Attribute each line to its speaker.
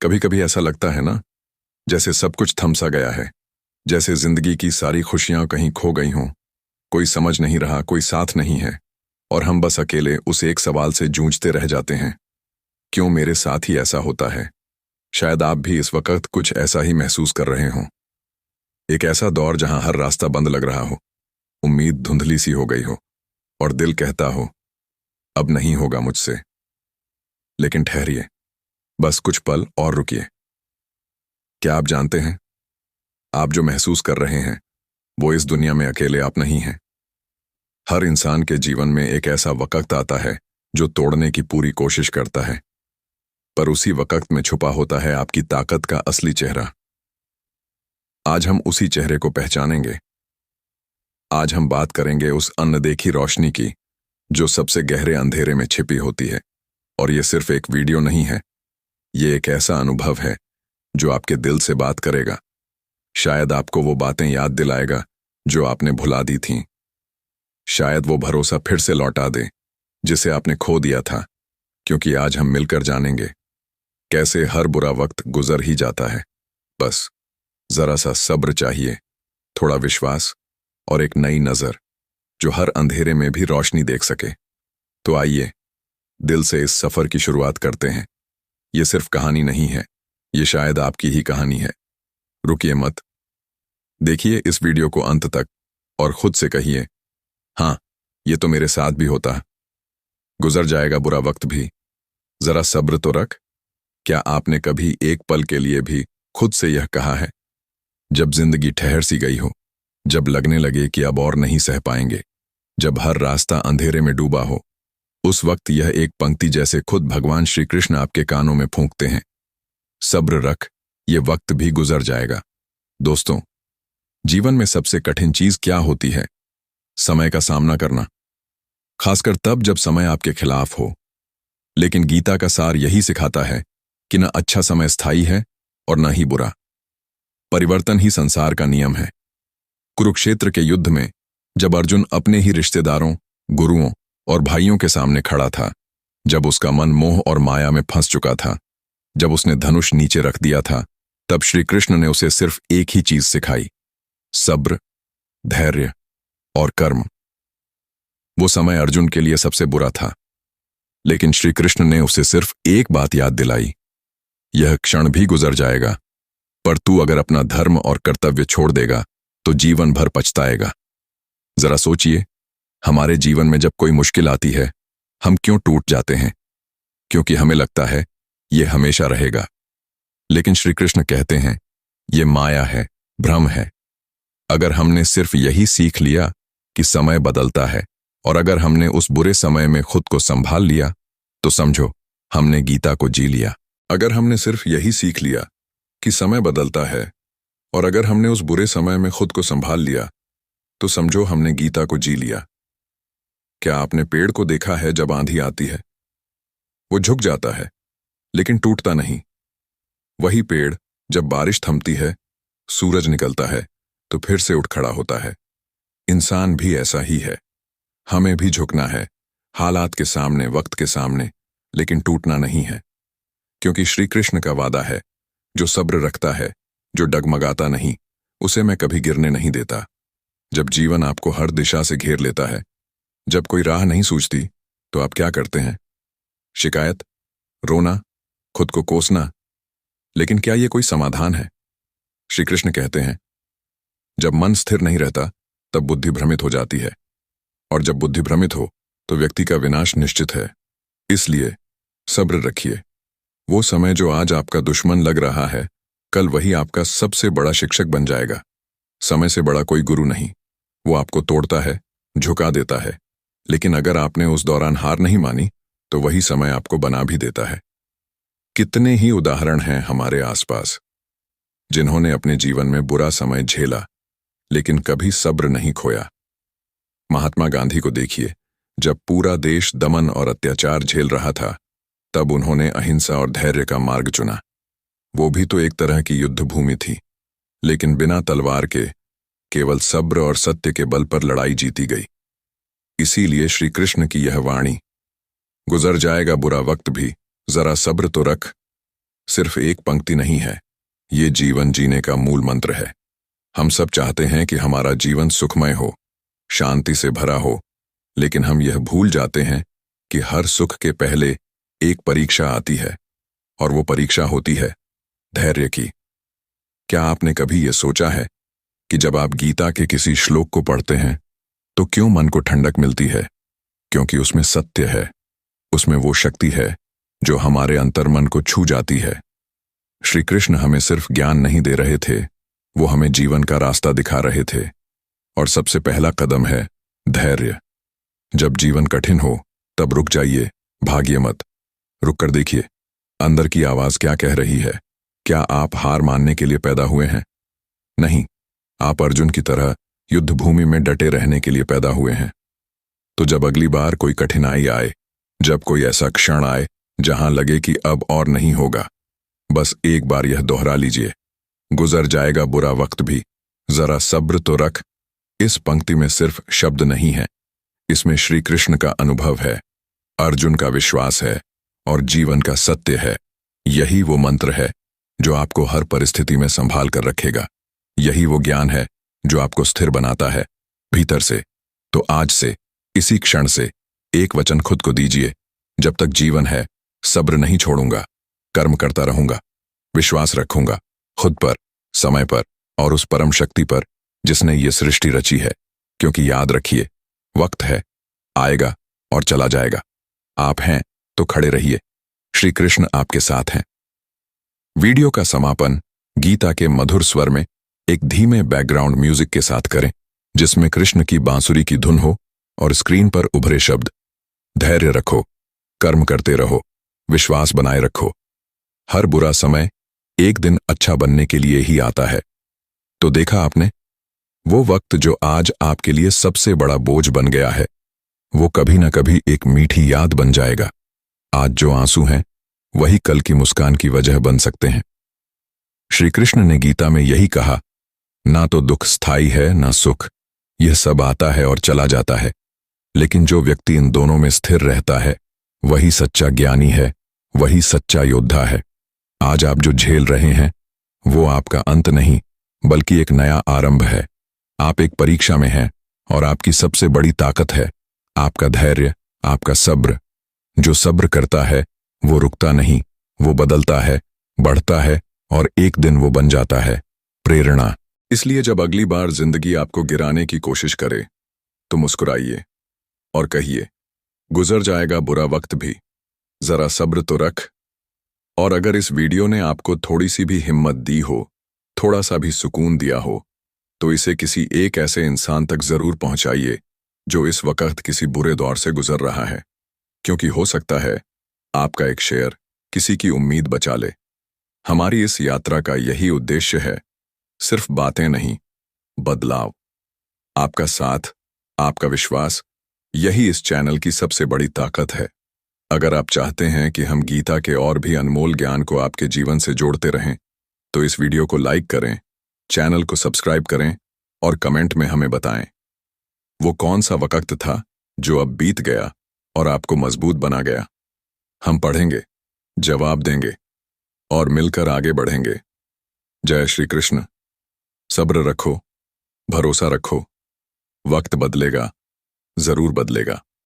Speaker 1: कभी कभी ऐसा लगता है ना, जैसे सब कुछ थम सा गया है। जैसे जिंदगी की सारी खुशियां कहीं खो गई हों। कोई समझ नहीं रहा, कोई साथ नहीं है, और हम बस अकेले उस एक सवाल से जूझते रह जाते हैं, क्यों मेरे साथ ही ऐसा होता है। शायद आप भी इस वक्त कुछ ऐसा ही महसूस कर रहे हों। एक ऐसा दौर जहां हर रास्ता बंद लग रहा हो, उम्मीद धुंधली सी हो गई हो, और दिल कहता हो अब नहीं होगा मुझसे। लेकिन ठहरिए, बस कुछ पल और रुकिए। क्या आप जानते हैं, आप जो महसूस कर रहे हैं वो इस दुनिया में अकेले आप नहीं हैं। हर इंसान के जीवन में एक ऐसा वक्त आता है जो तोड़ने की पूरी कोशिश करता है, पर उसी वक्त में छुपा होता है आपकी ताकत का असली चेहरा। आज हम उसी चेहरे को पहचानेंगे। आज हम बात करेंगे उस अनदेखी रोशनी की जो सबसे गहरे अंधेरे में छिपी होती है। और ये सिर्फ एक वीडियो नहीं है, ये एक ऐसा अनुभव है जो आपके दिल से बात करेगा। शायद आपको वो बातें याद दिलाएगा जो आपने भुला दी थीं। शायद वो भरोसा फिर से लौटा दे जिसे आपने खो दिया था। क्योंकि आज हम मिलकर जानेंगे कैसे हर बुरा वक्त गुजर ही जाता है। बस जरा सा सब्र चाहिए, थोड़ा विश्वास और एक नई नजर जो हर अंधेरे में भी रोशनी देख सके। तो आइए दिल से इस सफर की शुरुआत करते हैं। ये सिर्फ कहानी नहीं है, ये शायद आपकी ही कहानी है। रुकिए मत, देखिए इस वीडियो को अंत तक और खुद से कहिए, हाँ ये तो मेरे साथ भी होता। गुजर जाएगा बुरा वक्त भी, जरा सब्र तो रख। क्या आपने कभी एक पल के लिए भी खुद से यह कहा है, जब जिंदगी ठहर सी गई हो, जब लगने लगे कि अब और नहीं सह पाएंगे, जब हर रास्ता अंधेरे में डूबा हो, उस वक्त यह एक पंक्ति जैसे खुद भगवान श्री कृष्ण आपके कानों में फूंकते हैं, सब्र रख, ये वक्त भी गुजर जाएगा। दोस्तों, जीवन में सबसे कठिन चीज क्या होती है? समय का सामना करना, खासकर तब जब समय आपके खिलाफ हो। लेकिन गीता का सार यही सिखाता है कि न अच्छा समय स्थायी है और न ही बुरा। परिवर्तन ही संसार का नियम है। कुरुक्षेत्र के युद्ध में जब अर्जुन अपने ही रिश्तेदारों, गुरुओं और भाइयों के सामने खड़ा था, जब उसका मन मोह और माया में फंस चुका था, जब उसने धनुष नीचे रख दिया था, तब श्री कृष्ण ने उसे सिर्फ एक ही चीज सिखाई, सब्र, धैर्य और कर्म। वो समय अर्जुन के लिए सबसे बुरा था, लेकिन श्री कृष्ण ने उसे सिर्फ एक बात याद दिलाई, यह क्षण भी गुजर जाएगा, पर तू अगर अपना धर्म और कर्तव्य छोड़ देगा तो जीवन भर पछताएगा। जरा सोचिए, हमारे जीवन में जब कोई मुश्किल आती है, हम क्यों टूट जाते हैं? क्योंकि हमें लगता है यह हमेशा रहेगा। लेकिन श्री कृष्ण कहते हैं यह माया है, भ्रम है। अगर हमने सिर्फ यही सीख लिया कि समय बदलता है, और अगर हमने उस बुरे समय में खुद को संभाल लिया, तो समझो हमने गीता को जी लिया। अगर हमने सिर्फ यही सीख लिया कि समय बदलता है, और अगर हमने उस बुरे समय में खुद को संभाल लिया, तो समझो हमने गीता को जी लिया। क्या आपने पेड़ को देखा है जब आंधी आती है? वो झुक जाता है, लेकिन टूटता नहीं। वही पेड़ जब बारिश थमती है, सूरज निकलता है, तो फिर से उठ खड़ा होता है। इंसान भी ऐसा ही है। हमें भी झुकना है, हालात के सामने, वक्त के सामने, लेकिन टूटना नहीं है। क्योंकि श्री कृष्ण का वादा है, जो सब्र रखता है, जो डगमगाता नहीं, उसे मैं कभी गिरने नहीं देता। जब जीवन आपको हर दिशा से घेर लेता है, जब कोई राह नहीं सूझती, तो आप क्या करते हैं? शिकायत, रोना, खुद को कोसना। लेकिन क्या यह कोई समाधान है? श्री कृष्ण कहते हैं, जब मन स्थिर नहीं रहता, तब बुद्धि भ्रमित हो जाती है, और जब बुद्धि भ्रमित हो, तो व्यक्ति का विनाश निश्चित है। इसलिए सब्र रखिए। वो समय जो आज आपका दुश्मन लग रहा है, कल वही आपका सबसे बड़ा शिक्षक बन जाएगा। समय से बड़ा कोई गुरु नहीं। वो आपको तोड़ता है, झुका देता है, लेकिन अगर आपने उस दौरान हार नहीं मानी, तो वही समय आपको बना भी देता है। कितने ही उदाहरण हैं हमारे आसपास, जिन्होंने अपने जीवन में बुरा समय झेला, लेकिन कभी सब्र नहीं खोया। महात्मा गांधी को देखिए, जब पूरा देश दमन और अत्याचार झेल रहा था, तब उन्होंने अहिंसा और धैर्य का मार्ग चुना। वो भी तो एक तरह की युद्ध भूमि थी, लेकिन बिना तलवार के, केवल सब्र और सत्य के बल पर लड़ाई जीती गई। इसीलिए श्री कृष्ण की यह वाणी, गुजर जाएगा बुरा वक्त भी, जरा सब्र तो रख, सिर्फ एक पंक्ति नहीं है, ये जीवन जीने का मूल मंत्र है। हम सब चाहते हैं कि हमारा जीवन सुखमय हो, शांति से भरा हो, लेकिन हम यह भूल जाते हैं कि हर सुख के पहले एक परीक्षा आती है, और वो परीक्षा होती है धैर्य की। क्या आपने कभी यह सोचा है कि जब आप गीता के किसी श्लोक को पढ़ते हैं तो क्यों मन को ठंडक मिलती है? क्योंकि उसमें सत्य है, उसमें वो शक्ति है जो हमारे अंतर्मन को छू जाती है। श्री कृष्ण हमें सिर्फ ज्ञान नहीं दे रहे थे, वो हमें जीवन का रास्ता दिखा रहे थे। और सबसे पहला कदम है धैर्य। जब जीवन कठिन हो तब रुक जाइए, भागिए मत। रुक कर देखिए अंदर की आवाज क्या कह रही है। क्या आप हार मानने के लिए पैदा हुए हैं? नहीं, आप अर्जुन की तरह युद्ध भूमि में डटे रहने के लिए पैदा हुए हैं। तो जब अगली बार कोई कठिनाई आए, जब कोई ऐसा क्षण आए जहां लगे कि अब और नहीं होगा, बस एक बार यह दोहरा लीजिए, गुजर जाएगा बुरा वक्त भी, जरा सब्र तो रख। इस पंक्ति में सिर्फ शब्द नहीं है, इसमें श्री कृष्ण का अनुभव है, अर्जुन का विश्वास है और जीवन का सत्य है। यही वो मंत्र है जो आपको हर परिस्थिति में संभाल कर रखेगा। यही वो ज्ञान है जो आपको स्थिर बनाता है भीतर से। तो आज से, इसी क्षण से एक वचन खुद को दीजिए, जब तक जीवन है सब्र नहीं छोड़ूंगा, कर्म करता रहूंगा, विश्वास रखूंगा खुद पर, समय पर और उस परम शक्ति पर जिसने ये सृष्टि रची है। क्योंकि याद रखिए, वक्त है, आएगा और चला जाएगा। आप हैं तो खड़े रहिए, श्री कृष्ण आपके साथ हैं। वीडियो का समापन गीता के मधुर स्वर में एक धीमे बैकग्राउंड म्यूजिक के साथ करें, जिसमें कृष्ण की बांसुरी की धुन हो और स्क्रीन पर उभरे शब्द, धैर्य रखो, कर्म करते रहो, विश्वास बनाए रखो। हर बुरा समय एक दिन अच्छा बनने के लिए ही आता है। तो देखा आपने, वो वक्त जो आज आपके लिए सबसे बड़ा बोझ बन गया है, वो कभी ना कभी एक मीठी याद बन जाएगा। आज जो आंसू हैं, वही कल की मुस्कान की वजह बन सकते हैं। श्री कृष्ण ने गीता में यही कहा, ना तो दुख स्थायी है ना सुख, यह सब आता है और चला जाता है, लेकिन जो व्यक्ति इन दोनों में स्थिर रहता है वही सच्चा ज्ञानी है, वही सच्चा योद्धा है। आज आप जो झेल रहे हैं वो आपका अंत नहीं, बल्कि एक नया आरंभ है। आप एक परीक्षा में हैं और आपकी सबसे बड़ी ताकत है आपका धैर्य, आपका सब्र। जो सब्र करता है वो रुकता नहीं, वो बदलता है, बढ़ता है और एक दिन वो बन जाता है प्रेरणा। इसलिए जब अगली बार जिंदगी आपको गिराने की कोशिश करे तो मुस्कुराइए और कहिए, गुजर जाएगा बुरा वक्त भी, जरा सब्र तो रख। और अगर इस वीडियो ने आपको थोड़ी सी भी हिम्मत दी हो, थोड़ा सा भी सुकून दिया हो, तो इसे किसी एक ऐसे इंसान तक जरूर पहुंचाइए जो इस वक्त किसी बुरे दौर से गुजर रहा है। क्योंकि हो सकता है आपका एक शेयर किसी की उम्मीद बचा ले। हमारी इस यात्रा का यही उद्देश्य है, सिर्फ बातें नहीं, बदलाव। आपका साथ, आपका विश्वास, यही इस चैनल की सबसे बड़ी ताकत है। अगर आप चाहते हैं कि हम गीता के और भी अनमोल ज्ञान को आपके जीवन से जोड़ते रहें, तो इस वीडियो को लाइक करें, चैनल को सब्सक्राइब करें और कमेंट में हमें बताएं, वो कौन सा वक्त था जो अब बीत गया और आपको मजबूत बना गया। हम पढ़ेंगे, जवाब देंगे और मिलकर आगे बढ़ेंगे। जय श्री कृष्ण। सब्र रखो, भरोसा रखो, वक्त बदलेगा, जरूर बदलेगा।